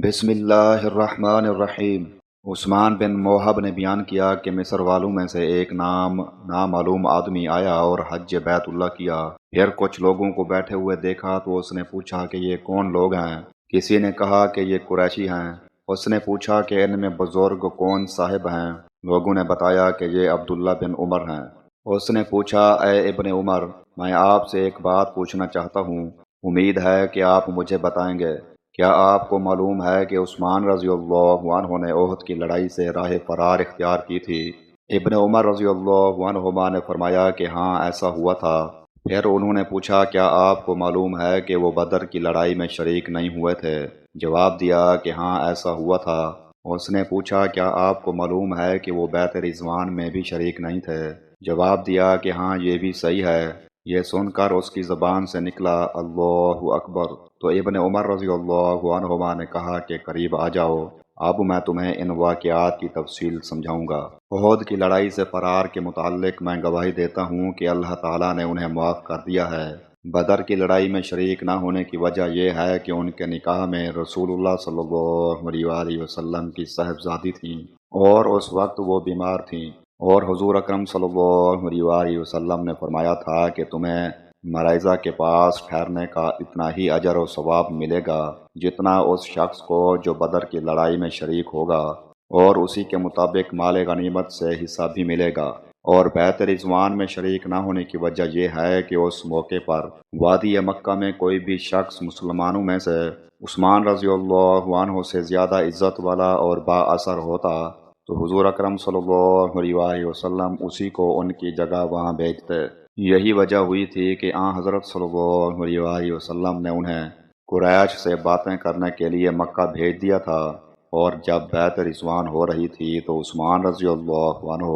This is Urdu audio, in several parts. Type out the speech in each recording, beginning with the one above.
بسم اللہ الرحمن الرحیم۔ عثمان بن موہب نے بیان کیا کہ مصر والوں میں سے ایک نامعلوم آدمی آیا اور حج بیت اللہ کیا۔ پھر کچھ لوگوں کو بیٹھے ہوئے دیکھا تو اس نے پوچھا کہ یہ کون لوگ ہیں؟ کسی نے کہا کہ یہ قریشی ہیں۔ اس نے پوچھا کہ ان میں بزرگ کون صاحب ہیں؟ لوگوں نے بتایا کہ یہ عبداللہ بن عمر ہیں۔ اس نے پوچھا، اے ابن عمر، میں آپ سے ایک بات پوچھنا چاہتا ہوں، امید ہے کہ آپ مجھے بتائیں گے۔ کیا آپ کو معلوم ہے کہ عثمان رضی اللہ عنہ نے احد کی لڑائی سے راہ فرار اختیار کی تھی؟ ابن عمر رضی اللہ عنہما نے فرمایا کہ ہاں، ایسا ہوا تھا۔ پھر انہوں نے پوچھا، کیا آپ کو معلوم ہے کہ وہ بدر کی لڑائی میں شریک نہیں ہوئے تھے؟ جواب دیا کہ ہاں، ایسا ہوا تھا۔ اس نے پوچھا، کیا آپ کو معلوم ہے کہ وہ بیعت رضوان میں بھی شریک نہیں تھے؟ جواب دیا کہ ہاں، یہ بھی صحیح ہے۔ یہ سن کر اس کی زبان سے نکلا، اللہ اکبر۔ تو ابن عمر رضی اللہ عنہما نے کہا کہ قریب آ جاؤ، اب میں تمہیں ان واقعات کی تفصیل سمجھاؤں گا۔ احد کی لڑائی سے فرار کے متعلق میں گواہی دیتا ہوں کہ اللہ تعالیٰ نے انہیں معاف کر دیا ہے۔ بدر کی لڑائی میں شریک نہ ہونے کی وجہ یہ ہے کہ ان کے نکاح میں رسول اللہ صلی اللہ علیہ وآلہ وسلم کی صاحبزادی تھیں اور اس وقت وہ بیمار تھیں، اور حضور اکرم صلی اللہ علیہ وآلہ وسلم نے فرمایا تھا کہ تمہیں مریضہ کے پاس ٹھہرنے کا اتنا ہی اجر و ثواب ملے گا جتنا اس شخص کو جو بدر کی لڑائی میں شریک ہوگا، اور اسی کے مطابق مال غنیمت سے حصہ بھی ملے گا۔ اور بیعت رضوان میں شریک نہ ہونے کی وجہ یہ ہے کہ اس موقع پر وادی مکہ میں کوئی بھی شخص مسلمانوں میں سے عثمان رضی اللہ عنہ سے زیادہ عزت والا اور با اثر ہوتا تو حضور اکرم صلی اللہ علیہ وآلہ وسلم اسی کو ان کی جگہ وہاں بھیجتے۔ یہی وجہ ہوئی تھی کہ حضرت صلی اللہ علیہ وآلہ وسلم نے انہیں قریش سے باتیں کرنے کے لیے مکہ بھیج دیا تھا، اور جب بیعت رضوان ہو رہی تھی تو عثمان رضی اللہ عنہ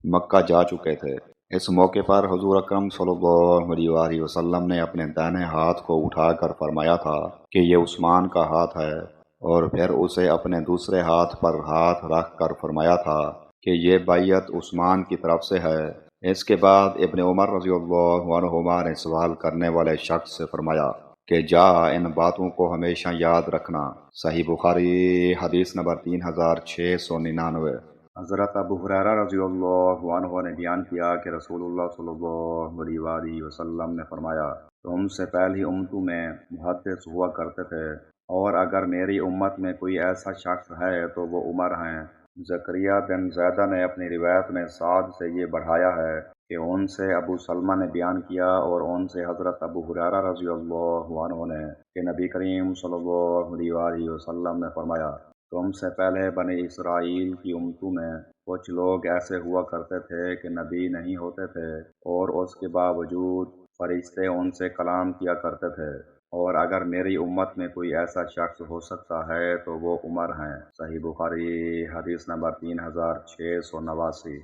مکہ جا چکے تھے۔ اس موقع پر حضور اکرم صلی اللہ علیہ وآلہ وسلم نے اپنے دائیں ہاتھ کو اٹھا کر فرمایا تھا کہ یہ عثمان کا ہاتھ ہے، اور پھر اسے اپنے دوسرے ہاتھ پر ہاتھ رکھ کر فرمایا تھا کہ یہ بیعت عثمان کی طرف سے ہے۔ اس کے بعد ابن عمر رضی اللہ عنہما نے سوال کرنے والے شخص سے فرمایا کہ جا، ان باتوں کو ہمیشہ یاد رکھنا۔ صحیح بخاری حدیث نمبر 3699۔ حضرت ابو ہریرہ رضی اللہ عنہ نے بیان کیا کہ رسول اللہ صلی اللہ علیہ وآلہ وسلم نے فرمایا، تم سے پہلی امتوں میں محدث ہوا کرتے تھے، اور اگر میری امت میں کوئی ایسا شخص ہے تو وہ عمر ہیں۔ زکریا بن زیدہ نے اپنی روایت میں سعد سے یہ بڑھایا ہے کہ ان سے ابو سلمہ نے بیان کیا، اور ان سے حضرت ابو ہریرہ رضی اللہ عنہ نے کہ نبی کریم صلی اللہ علیہ وآلہ وسلم نے فرمایا، تم سے پہلے بنی اسرائیل کی امتوں میں کچھ لوگ ایسے ہوا کرتے تھے کہ نبی نہیں ہوتے تھے، اور اس کے باوجود فرشتے ان سے کلام کیا کرتے تھے، اور اگر میری امت میں کوئی ایسا شخص ہو سکتا ہے تو وہ عمر ہیں۔ صحیح بخاری حدیث نمبر 3689۔